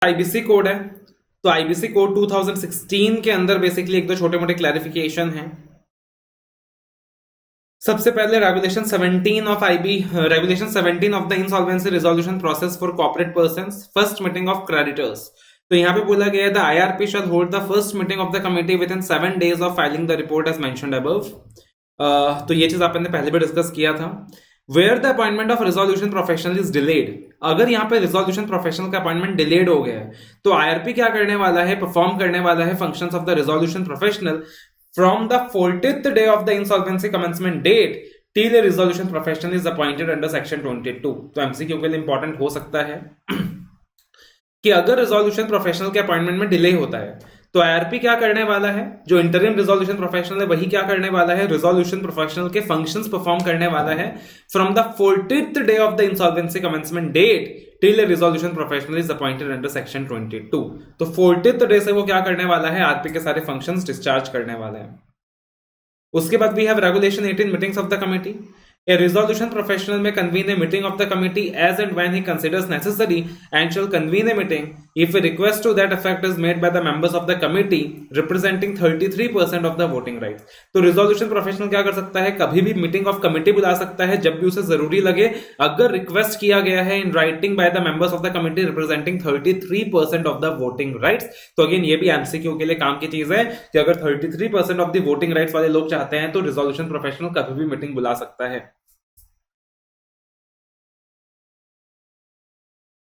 IBC code है, तो IBC code 2016 के अंदर बेसिकली एक दो छोटे मोटे क्लैरिफिकेशन है। सबसे पहले regulation 17 of IB, regulation 17 of the insolvency resolution process for corporate persons, first meeting of creditors. तो यहाँ पे बोला गया है the IRP shall hold the first meeting of the committee within 7 days of filing the report as mentioned above. तो ये चीज आपने पहले भी डिस्कस किया था। Where the appointment of resolution professional is delayed, अगर यहाँ पे रिजोल्यूशन प्रोफेशनल का अपॉइंटमेंट डिलेड हो गया है तो आईआरपी क्या करने वाला है, परफॉर्म करने वाला है functions of the resolution professional from the 40th day of the insolvency commencement date till a resolution professional is appointed under section 22। तो एमसीक्यू के लिए इंपॉर्टेंट हो सकता है कि अगर रिजोल्यूशन प्रोफेशनल के अपॉइंटमेंट में डिले होता है तो आईआरपी क्या करने वाला है, जो इंटरिम रिजोल्यूशन प्रोफेशनल है वही क्या करने वाला है, रिजोल्यूशन प्रोफेशनल के फंक्शंस परफॉर्म करने वाला है from the 40th day of the insolvency commencement date till a resolution professional is appointed under section 22। तो 40th day से वो क्या करने वाला है, आरपी के सारे फंक्शंस डिस्चार्ज करने वाला है। उसके बाद we have regulation 18 meetings of the committee. A resolution professional may convene a meeting of the committee as and when he considers necessary and shall convene a meeting if a request to that effect is made by the members of the committee representing 33% of the voting rights। तो resolution professional क्या कर सकता है, कभी भी meeting of committee बुला सकता है जब भी उसे जरूरी लगे, अगर रिक्वेस्ट किया गया है in writing by the members of the committee representing 33% of the voting rights. तो अगेन ये भी एमसीक्यू के लिए काम की चीज है कि अगर 33% ऑफ द वोटिंग राइट्स वाले लोग चाहते हैं तो रिजोल्यूशन प्रोफेशनल कभी भी मीटिंग बुला सकता है।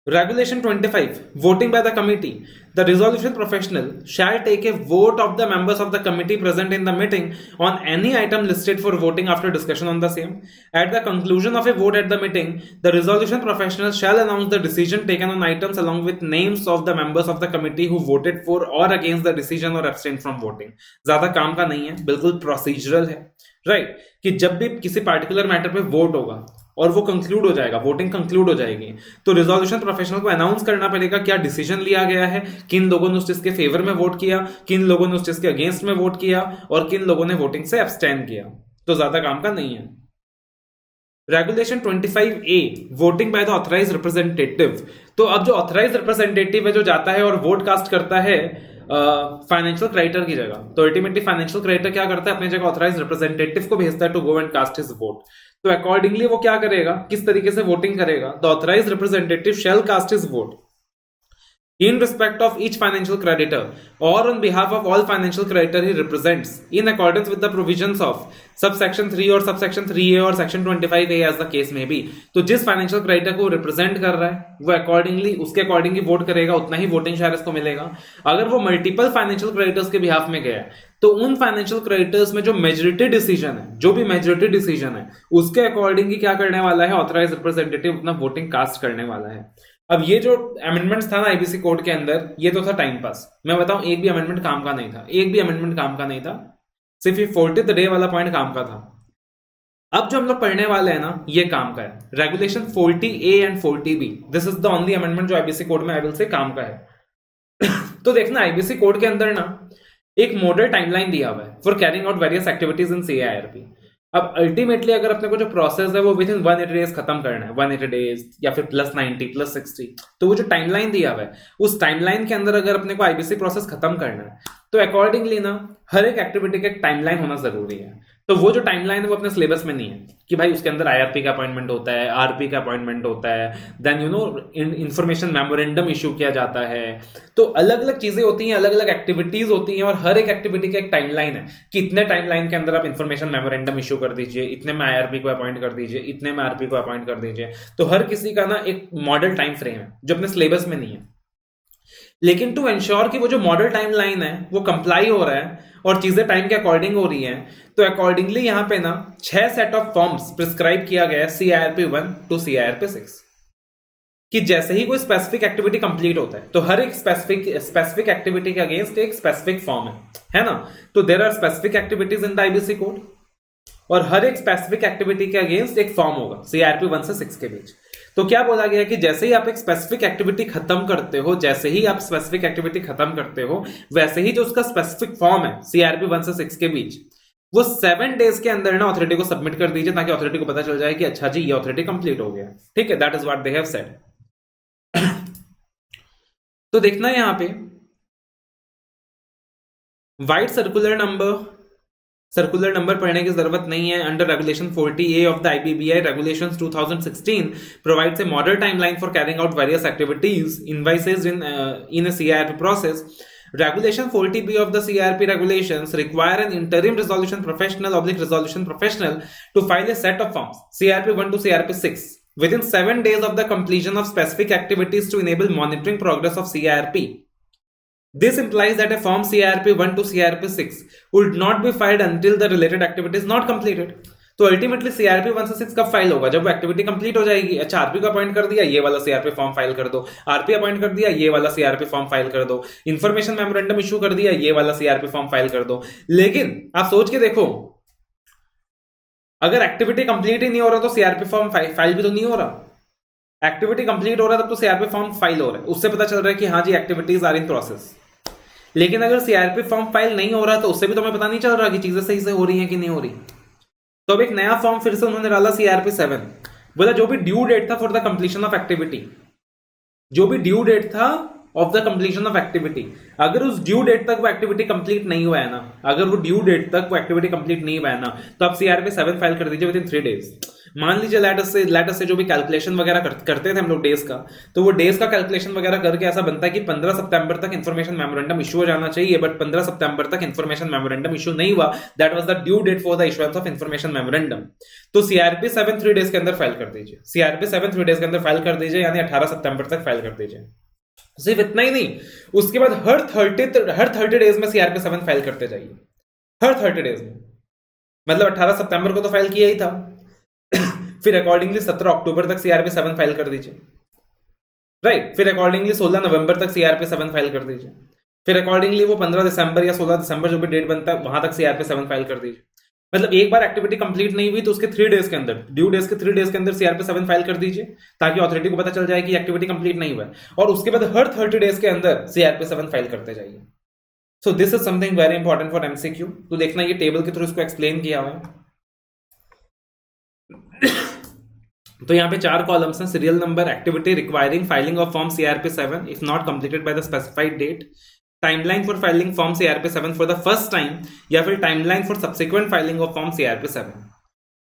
Regulation 25, voting by the committee. The resolution professional shall take a vote of the members of the committee present in the meeting on any item listed for voting after discussion on the same. At the conclusion of a vote at the meeting, the resolution professional shall announce the decision taken on items along with names of the members of the committee who voted for or against the decision or abstained from voting। ज्यादा काम का नहीं है, बिल्कुल procedural है, right कि जब भी किसी पार्टिकुलर मैटर पे वोट होगा और वो कंक्लूड हो जाएगा, वोटिंग कंक्लूड हो जाएगी, तो रिजोल्यूशन प्रोफेशनल को अनाउंस करना पड़ेगा क्या डिसीजन लिया गया है, किन लोगों ने उस चीज के फेवर में वोट किया, किन लोगों ने उस चीज के अगेंस्ट में वोट किया और किन लोगों ने वोटिंग से एब्सटेन किया। तो ज्यादा काम का नहीं है। Regulation 25A, voting by the authorised representative. तो अब जो ऑथराइज्ड रिप्रेजेंटेटिव है जो जाता है और वोट कास्ट करता है फाइनेंशियल क्राइटर की जगह, तो अल्टीमेटली फाइनेंशियल क्राइटर क्या करता है, अपनी जगह ऑथराइज्ड रिप्रेजेंटेटिव को भेजता है to go and cast his vote. तो अकॉर्डिंगली वो क्या करेगा, किस तरीके से वोटिंग करेगा, the authorised representative shall cast his vote in respect of each financial creditor or on behalf of all financial creditor he represents in accordance with the provisions of subsection 3 और subsection 3A और section 25A as the case may be। तो जिस financial creditor को represent कर रहा है वो accordingly उसके अकॉर्डिंगली वोट करेगा, उतना ही वोटिंग शेयर इसको मिलेगा। अगर वो मल्टीपल फाइनेंशियल क्रेडिटर्स के बिहाफ में गया तो उन फाइनेंशियल क्रेडिटर्स में जो मेजोरिटी डिसीजन है, जो भी मेजोरिटी डिसीजन है उसके अकॉर्डिंगली क्या करने वाला है, ऑथराइज्ड रिप्रेजेंटेटिव अपना वोटिंग कास्ट करने वाला है। अब ये जो अमेंडमेंट्स था ना आईबीसी कोड के अंदर, ये तो था टाइम पास। मैं बताऊं एक भी अमेंडमेंट काम का नहीं था, एक भी अमेंडमेंट काम का नहीं था, सिर्फ ये 40th डे वाला पॉइंट काम का था। अब जो हम लोग पढ़ने वाले हैं ना ये काम का है, regulation 40A and 40B। This is the only amendment जो आईबीसी कोड में आई विल से काम का है। तो देखना आईबीसी कोड के अंदर ना एक मॉडल टाइमलाइन दिया हुआ है for carrying out various activities in CIRP. अब अल्टीमेटली अगर अपने को जो प्रोसेस है वो विद इन 180 डेज खत्म करना है, 180 डेज या फिर +90 +60, तो वो जो टाइमलाइन दिया हुआ है उस टाइमलाइन के अंदर अगर अपने को आईबीसी प्रोसेस खत्म करना है तो अकॉर्डिंगली ना हर एक एक्टिविटी का एक टाइमलाइन होना जरूरी है। तो वो जो टाइमलाइन है वो अपने सिलेबस में नहीं है कि भाई उसके अंदर आईआरपी का अपॉइंटमेंट होता है, आरपी का अपॉइंटमेंट होता है, देन इंफॉर्मेशन मेमोरेंडम इशू किया जाता है। तो अलग अलग चीजें होती हैं, अलग अलग एक्टिविटीज होती हैं और हर एक एक्टिविटी का एक टाइमलाइन है कि इतने टाइमलाइन के अंदर आप इंफॉर्मेशन मेमोरेंडम इशू कर दीजिए, इतने में आईआरपी को अपॉइंट कर दीजिए, इतने में आरपी को अपॉइंट कर दीजिए। तो हर किसी का ना एक मॉडल टाइम फ्रेम है जो अपने सिलेबस में नहीं है। लेकिन टू एंश्योर कि वो जो मॉडल टाइमलाइन है वो कंप्लाई हो रहा है और चीजें टाइम के अकॉर्डिंग हो रही हैं, तो अकॉर्डिंगली यहां पे ना 6 सेट ऑफ फॉर्म्स प्रिस्क्राइब किया गया है सीआईआरपी 1 टू सीआईआरपी 6 कि जैसे ही कोई स्पेसिफिक एक्टिविटी कंप्लीट होता है तो हर एक स्पेसिफिक एक्टिविटी के अगेंस्ट एक स्पेसिफिक फॉर्म है ना। तो there are specific activities in the IBC code और हर एक स्पेसिफिक एक्टिविटी के अगेंस्ट एक फॉर्म होगा सीआईआरपी 1 से 6 के बीच। तो क्या बोला गया कि जैसे ही आप एक स्पेसिफिक एक्टिविटी खत्म करते हो, जैसे ही आप स्पेसिफिक एक्टिविटी खत्म करते हो वैसे ही जो उसका स्पेसिफिक फॉर्म है सीआईआरपी 1 से 6 के बीच वो 7 डेज के अंदर ना अथॉरिटी को सबमिट कर दीजिए ताकि अथॉरिटी को पता चल जाए कि अच्छा जी ये अथॉरिटी कंप्लीट हो गया। ठीक है, that is what they have said. तो देखना यहाँ पे वाइड सर्कुलर नंबर पढ़ने की जरूरत नहीं है. Under regulation 40A of the IBBI regulations 2016 provides a model timeline for carrying out various activities invices in a CIRP process. Regulation 40B of the CIRP regulations require an interim resolution professional to file a set of forms CIRP 1 to CIRP 6 within 7 days of the completion of specific activities to enable monitoring progress of CIRP. This implies that a form CIRP 1 to CIRP 6 would not be filed until the related activity is not completed. तो ultimately CIRP 1 से 6 कब file होगा? जब वो activity complete हो जाएगी. अच्छा, RP को अपॉइंट कर दिया, ये वाला CIRP फॉर्म फाइल कर दो. आरपी अपॉइंट कर दिया, ये वाला CIRP फॉर्म फाइल कर दो. इंफॉर्मेशन मेमोरेंडम इशू कर दिया, ये वाला CIRP फॉर्म फाइल कर दो. लेकिन आप सोच के देखो, अगर एक्टिविटी कंप्लीट ही नहीं हो रहा तो CIRP फॉर्म फाइल भी तो नहीं हो रहा. एक्टिविटी कंप्लीट हो रहा तब तो CIRP फॉर्म फाइल हो रहा है. उससे पता चल रहा है कि हाँ जी एक्टिविटीज आर इन प्रोसेस. लेकिन अगर CIRP फॉर्म फाइल नहीं हो रहा तो उससे भी तो हमें पता नहीं चल रहा कि चीजें सही से हो रही हैं कि नहीं हो रही. तो अब एक नया फॉर्म फिर से उन्होंने डाला CIRP 7. बोला जो भी ड्यू डेट था for the completion of activity, जो भी ड्यू डेट था of the completion of activity, अगर उस ड्यू डेट तक वो एक्टिविटी कंप्लीट नहीं हुआ है ना, अगर वो ड्यू डेट तक वो एक्टिविटी कंप्लीट नहीं हुआ है ना, तो आप CIRP 7 फाइल कर दीजिए विद इन 3 डेज. मान लीजिए लेटर से जो भी कैलकुलेशन वगैरह करते थे हम लोग डेज का, तो वो डेज का कैलकुलेशन वगैरह करके ऐसा बनता है कि 15 सितंबर तक इंफॉर्मेशन मेमोरेंडम इशू हो जाना चाहिए, बट 15 सितंबर तक इंफॉर्मेशन मेमोरेंडम इशू नहीं हुआ. That was the due date for the issuance of information memorandum. तो CIRP 7 3 डेज के अंदर फाइल कर दीजिए. CIRP 7 3 डेज के अंदर फाइल कर दीजिए, यानी 18 सितंबर तक फाइल कर दीजिए. सिर्फ इतना ही नहीं, उसके बाद हर 30 डेज में CIRP 7 फाइल करते जाइए. हर 30 डेज में, मतलब 18 सितंबर को तो फाइल किया ही था, फिर अकॉर्डिंगली 17 अक्टूबर तक CIRP 7 फाइल कर दीजिए. राइट. फिर अकॉर्डिंगली 16 नवंबर तक CIRP 7 फाइल कर दीजिए. फिर अकॉर्डिंगली वो 15 दिसंबर या 16 दिसंबर जो भी डेट बनता है वहां तक CIRP 7 फाइल कर दीजिए. मतलब एक बार एक्टिविटी कंप्लीट नहीं हुई तो उसके 3 डेज के अंदर, ड्यू डेज के 3 डेज के अंदर CIRP 7 फाइल कर दीजिए, ताकि अथॉरिटी को पता चल जाए कि एक्टिविटी कंप्लीट नहीं हुआ है. और उसके बाद हर 30 डेज के अंदर CIRP 7 फाइल करते जाइए. So this is something very important for MCQ. तो देखना ये टेबल के थ्रू इसको एक्सप्लेन किया हुआ है. तो यहाँ पे 4 कॉलम्स हैं. Serial number, activity requiring filing of form CIRP 7 if not completed by the specified date, timeline for filing form CIRP 7 for the first time, या फिर timeline for subsequent filing of form CIRP 7.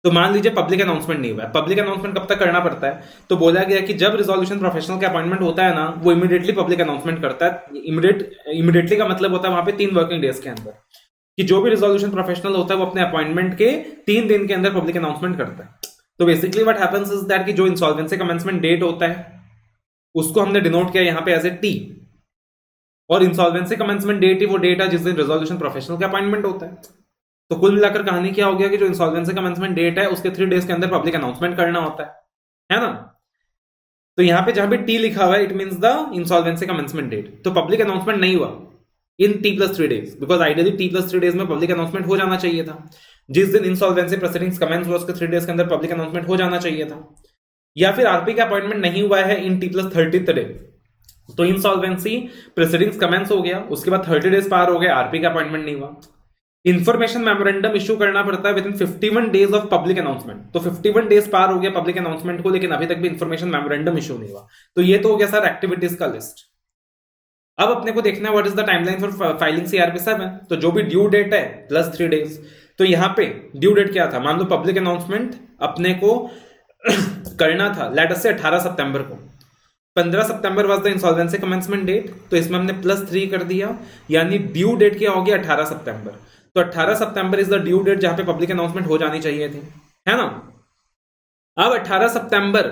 तो मान लीजिए public announcement नहीं हुआ है. Public announcement कब तक करना पड़ता है? तो बोला गया कि जब रिजोल्यूशन प्रोफेशनल का अपॉइंटमेंट होता है ना, वो इमीडिएटली पब्लिक अनाउंसमेंट करता है. इमीडिएटली का मतलब होता है वहां पे 3 वर्किंग डेज के अंदर, कि जो भी रिजोल्यूशन प्रोफेशनल होता है वो अपने अपॉइंटमेंट के 3 दिन के अंदर पब्लिक अनाउंसमेंट करता है. तो basically what happens is that कि जो इंसॉल्वेंसी कमेंसमेंट डेट होता है उसको हमने डिनोट किया यहाँ पे एज ए T, और इंसॉल्वेंसी कमेंसमेंट डेट ही वो डेट है जिस दिन रिजोल्यूशन प्रोफेशनल का अपॉइंटमेंट होता है. तो कुल मिलाकर कहानी क्या हो गया कि जो इंसॉल्वेंसी कमेंसमेंट डेट है उसके 3 डेज के अंदर पब्लिक अनाउंसमेंट करना होता है ना. तो यहाँ पे जहां पे T लिखा हुआ है it means the insolvency commencement date. तो पब्लिक अनाउंसमेंट नहीं हुआ in T+3 days, because ideally T+3 days में पब्लिक अनाउंसमेंट हो जाना चाहिए था. जिस दिन इंसॉल्वेंसी प्रोसीडिंग्स कमेंस हुआ उसके 3 डेज के अंदर पब्लिक अनाउंसमेंट हो जाना चाहिए था. या फिर आरपी का अपॉइंटमेंट नहीं हुआ है इन T+30th डे, तो इंसॉल्वेंसी प्रोसीडिंग्स कमेंस हो गया, उसके बाद 30 डेज पार हो गए, आरपी का अपॉइंटमेंट नहीं हुआ. इंफॉर्मेशन मेमोरेंडम इशू करना पड़ता है with in 51 days of public announcement. तो 51 डेज पार हो गया पब्लिक अनाउंसमेंट को, लेकिन अभी तक भी इंफॉर्मेशन मेमोरेंडम इशू नहीं हुआ. तो ये तो हो गया सर एक्टिविटीज का लिस्ट. अब अपने को देखना है what is the timeline for filing CIRP 7. तो जो भी ड्यू डेट है प्लस 3 डेज. तो यहाँ पे ड्यू डेट क्या था? मान लो पब्लिक अनाउंसमेंट अपने को करना था लेट अस से 18 सितंबर को. 15 सितंबर was the insolvency commencement date, तो इसमें हमने +3 कर दिया, यानी ड्यू डेट क्या हो गया 18 सितंबर. तो 18 सितंबर इज द ड्यू डेट जहां पे पब्लिक अनाउंसमेंट हो जानी चाहिए थी, है ना. अब 18 सितंबर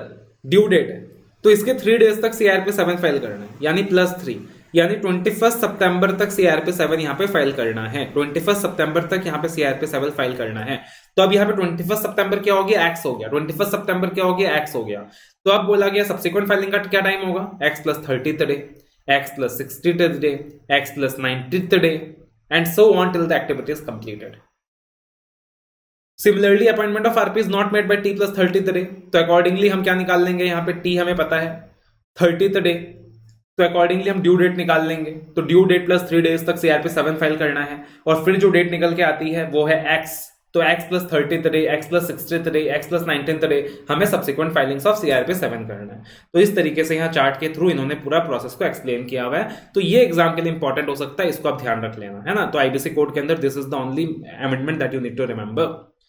ड्यू डेट है, तो इसके 3 डेज तक CIRP 7 फाइल करना है, यानी +3, यानी 21 सितंबर तक CIRP 7 यहाँ पे फाइल करना है. 21 सितंबर तक यहाँ पे CIRP 7 फाइल करना है. तो अब यहाँ पे 21 सितंबर क्या हो गया? X हो गया. 21 सितंबर क्या हो गया? X हो गया. तो अब बोला गया सब्सिक्वेंट फाइलिंग का क्या टाइम होगा? X+30th day, X+60th day, X+90th day, and so on till the activity is completed. Similarly, appointment of RP is not made by T+30th day. तो accordingly हम क्या निकाल लेंगे? यहाँ पे T हमें पता है 30th day, तो अकॉर्डिंगली हम ड्यू डेट निकाल लेंगे. तो ड्यू डेट +3 डेज तक CIRP 7 फाइल करना है, और फिर जो डेट निकल के आती है वो है X. तो X+33 day, X+63 day, X+19 day हमें सब्सिक्वेंट फाइलिंग्स ऑफ CRP7 करना है। तो इस तरीके से यहाँ चार्ट के थ्रू इन्होंने पूरा प्रोसेस को एक्सप्लेन किया हुआ है। तो ये एग्जाम के लिए इंपॉर्टेंट हो सकता है, इसको आप ध्यान रख लेना, है ना। तो IBC कोड के अंदर this is the only amendment that you need to remember.